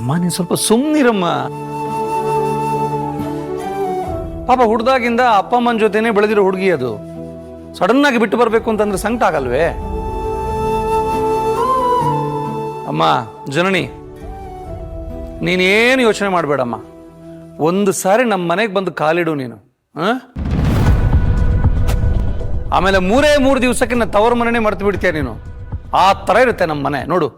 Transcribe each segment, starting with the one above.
ಅಮ್ಮ ನೀನು ಸ್ವಲ್ಪ ಸುಮ್ಮನಿರಮ್ಮ. ಪಾಪ ಹುಡ್ದಾಗಿಂದ ಅಪ್ಪ ಅಮ್ಮನ ಜೊತೆನೆ ಬೆಳೆದಿರೋ ಹುಡುಗಿ ಅದು. ಸಡನ್ ಆಗಿ ಬಿಟ್ಟು ಬರಬೇಕು ಅಂತಂದ್ರೆ ಸಂಕಟ ಆಗಲ್ವೇ? ಅಮ್ಮ ಜನನಿ, ನೀನೇನು ಯೋಚನೆ ಮಾಡಬೇಡಮ್ಮ. ಒಂದು ಸಾರಿ ನಮ್ಮ ಮನೆಗೆ ಬಂದು ಕಾಲಿಡು ನೀನು. ಆಮೇಲೆ 3 ದಿವಸಕ್ಕೆ ನಾನು ತವರ ಮನೆನೇ ಮರ್ತು ಬಿಡ್ತೀಯ ನೀನು. ಆ ಥರ ಇರುತ್ತೆ ನಮ್ಮ ಮನೆ ನೋಡು.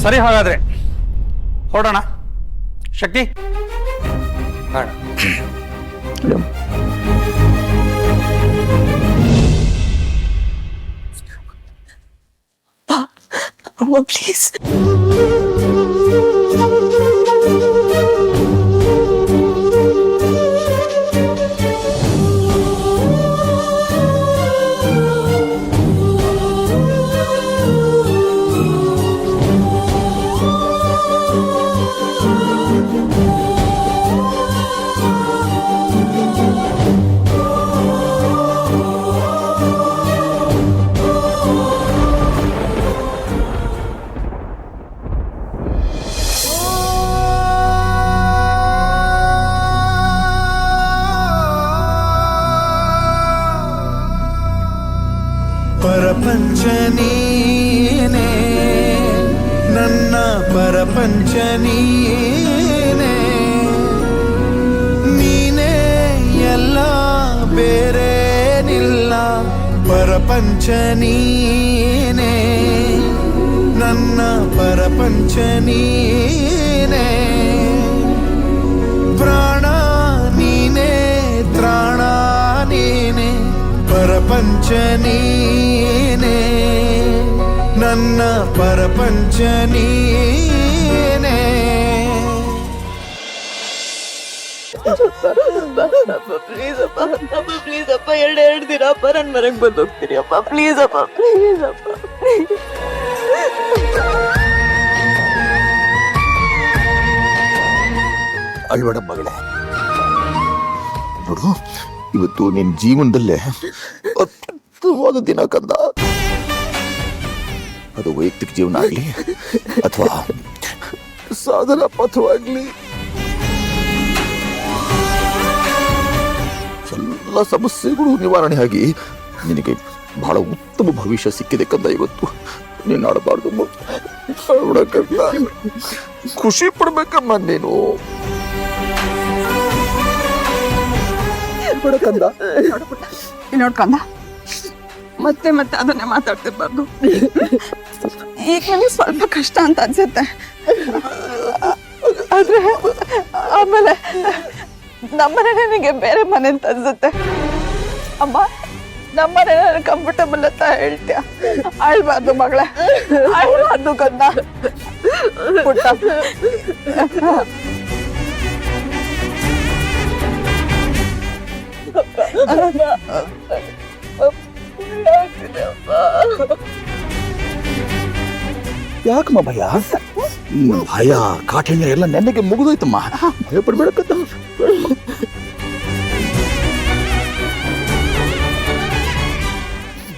ಸರಿ, ಹಾಗಾದ್ರೆ ಹೊರಡೋಣ. ಶಕ್ತಿ ಪ್ಲೀಸ್. ಪರಪಂಚ ನೀನೇ, ನನ್ನ ಪರಪಂಚ ನೀನೇ, ನೀನೇ ಎಲ್ಲ ಬೇರೇನಿಲ್ಲ. ಪರಪಂಚ ನೀನೇ, ನನ್ನ ಪರಪಂಚ ನೀನೇ, ಪ್ರಾಣ ನೀನೇ, ತ್ರಾಣ ನೀನೇ. ಪರಪಂಚ ನೀನೇ, ನನ್ನ ಪರಪಂಚ ನೀನೇ. ಪ್ಲೀಸ್ ಅಪ್ಪ, ಪ್ಲೀಸ್ ಅಪ್ಪ, ಎರಡು ದಿನ ಅಪ್ಪ ನನ್ನ ಮನೆಗೆ ಬಂದು ಹೋಗ್ತೀನಿ ಅಪ್ಪ. ಪ್ಲೀಸ್ ಅಪ್ಪ, ಪ್ಲೀಸ್ ಅಪ್ಪ. ಅಳ್ಬೇಡ ಮಗಳೇ. ನೋಡು, ಇವತ್ತು ನಿನ್ನ ಜೀವನದಲ್ಲೇ ಅದ್ಭುತವಾದ ದಿನ ಕಂದ. ಅದು ವೈಯಕ್ತಿಕ ಜೀವನ ಆಗಲಿ ಅಥವಾ ಸಾಧನ ಪಥವಾಗ್ಲಿ, ಎಲ್ಲ ಸಮಸ್ಯೆಗಳು ನಿವಾರಣೆ ಆಗಿ ನಿನಗೆ ಬಹಳ ಉತ್ತಮ ಭವಿಷ್ಯ ಸಿಕ್ಕಿದೆ ಕಂದ. ಇವತ್ತು ನೀನು ಆಡಬಾರ್ದು, ಖುಷಿ ಪಡ್ಬೇಕಮ್ಮ ನೀನು. ನೋಡ್ಕಂದ, ಮತ್ತೆ ಮತ್ತೆ ಅದನ್ನೇ ಮಾತಾಡ್ತಿರ್ಬಾರ್ದು. ಈಗ ನನಗೆ ಸ್ವಲ್ಪ ಕಷ್ಟ ಅಂತ ಅನ್ಸುತ್ತೆ, ಆದ್ರೆ ಆಮೇಲೆ ನಮ್ಮನೆ ನನಗೆ ಬೇರೆ ಮನೆ ಅಂತ ಅನ್ಸುತ್ತೆ. ಅಮ್ಮ, ನಮ್ಮನೆ ನನಗೆ ಕಂಫರ್ಟಬಲ್ ಅಂತ ಹೇಳ್ತೀಯ. ಅಳ್ಬಾರ್ದು ಮಗಳೇ, ಅಳ್ಬಾರ್ದು ಕಂದ. ಪುಟ್ಟ, ಯಾಕಮ್ಮ ಭಯ? ಭಯ ಕಾಠಿಣ್ಯ ಎಲ್ಲ ನೆನ್ನೆಗೆ ಮುಗಿದೋಯ್ತಮ್ಮ. ಭಯ ಪಡ್ಬೇಡಕ್ಕಂತ.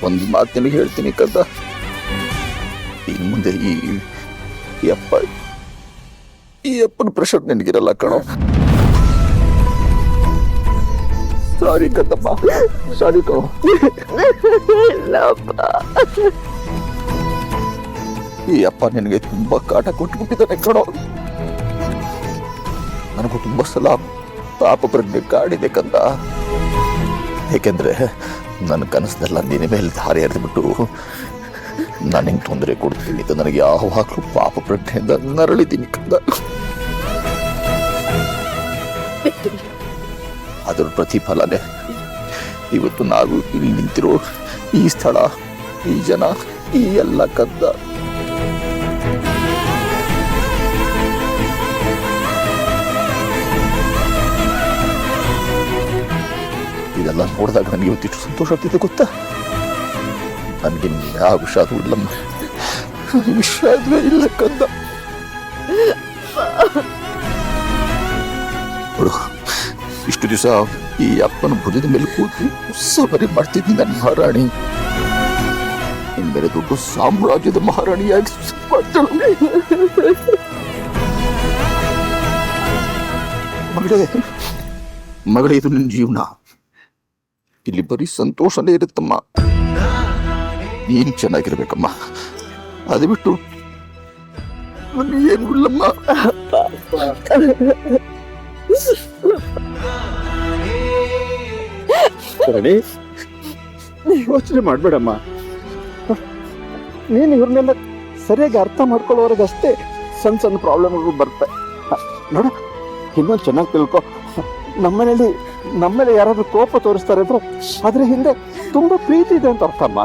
ಒಂದು ಮಾತು ನಿನಗೆ ಹೇಳ್ತೀನಿ ಕಂದ, ಇನ್ನು ಮುಂದೆ ಈ ಅಪ್ಪನ ಪ್ರೆಷರ್ ನಿನಗಿರಲ್ಲ ಕಣೋ. ಸಾರಿ ಕಂದಮ್ಮ, ಸಾರಿ ಕಣೋ. ಈ ಅಪ್ಪ ನಿನಗೆ ತುಂಬಾ ಕಾಟ ಕೊಟ್ಬಿಟ್ಟಿದ್ದಾನೆ ಕಣೋ. ನನಗೂ ತುಂಬಾ ಸಲ ಪಾಪ ಪ್ರಜ್ಞೆ ಕಾಡಿದೆ ಕಂದ. ಏಕೆಂದ್ರೆ ನನ್ನ ಕನಸದೆಲ್ಲ ನಿನ್ನ ಮೇಲೆ ದಾರಿ ಎರೆದ್ಬಿಟ್ಟು ನಾನು ಹಿಂಗೆ ತೊಂದರೆ ಕೊಡ್ತೀನಿ ಅಂತ ನನಗೆ ಯಾವಾಗಲೂ ಪಾಪ ಪ್ರಜ್ಞೆಯಿಂದ ನರಳಿದ್ದೀನಿ ಕಂದ. ಅದರ ಪ್ರತಿಫಲನೇ ಇವತ್ತು ನಾವು ಇಲ್ಲಿ ನಿಂತಿರೋ ಈ ಸ್ಥಳ, ಈ ಜನ, ಈ ಎಲ್ಲ ಕಂದ. ಇದೆಲ್ಲ ನೋಡಿದಾಗ ನನಗೆ ಇವತ್ತಿಷ್ಟು ಸಂತೋಷ ಆಗ್ತಿದೆ ಗೊತ್ತಾ? ನನಗೆ ಯಾವ ವಿಷಾದವೂ ಇಲ್ಲಮ್ಮ, ವಿಷಾದವೇ ಇಲ್ಲ ಕಂದ. ನೋಡು, ಇಷ್ಟು ದಿವಸ ಈ ಅಪ್ಪನ ಭುಜದ ಮೇಲೆ ಕೂತು ಸವಾರಿ ಮಾಡ್ತಿದ್ದಿ ನನ್ನ ಮಹಾರಾಣಿ. ಇನ್ಮೇಲೆ ದೊಡ್ಡ ಸಾಮ್ರಾಜ್ಯದ ಮಹಾರಾಣಿಯಾಗಿ ಮಗಳೇ, ಇದು ನಿನ್ನ ಜೀವನ. ಇಲ್ಲಿ ಬರೀ ಸಂತೋಷನೇ ಇರುತ್ತಮ್ಮ. ನೀನ್ ಚೆನ್ನಾಗಿರ್ಬೇಕಮ್ಮ. ಅದು ಬಿಟ್ಟು ಏನು ಇಲ್ಲಮ್ಮ. ಯೋಚನೆ ಮಾಡ್ಬೇಡಮ್ಮ. ನೀನು ಇವ್ರನ್ನೆಲ್ಲ ಸರಿಯಾಗಿ ಅರ್ಥ ಮಾಡ್ಕೊಳ್ಳೋವರೆಗೆ ಅಷ್ಟೇ ಸಣ್ಣ ಸಣ್ಣ ಪ್ರಾಬ್ಲಮ್ಗಳು ಬರ್ತವೆ. ನೋಡ, ಇನ್ನೊಂದು ಚೆನ್ನಾಗಿ ತಿಳ್ಕೊ. ನಮ್ಮನೇಲಿ ಯಾರಾದ್ರೂ ಕೋಪ ತೋರಿಸ್ತಾರೆ ಅಂದ್ರೆ ಅದ್ರ ಹಿಂದೆ ತುಂಬಾ ಪ್ರೀತಿ ಇದೆ ಅಂತ ಅರ್ಥಮ್ಮ.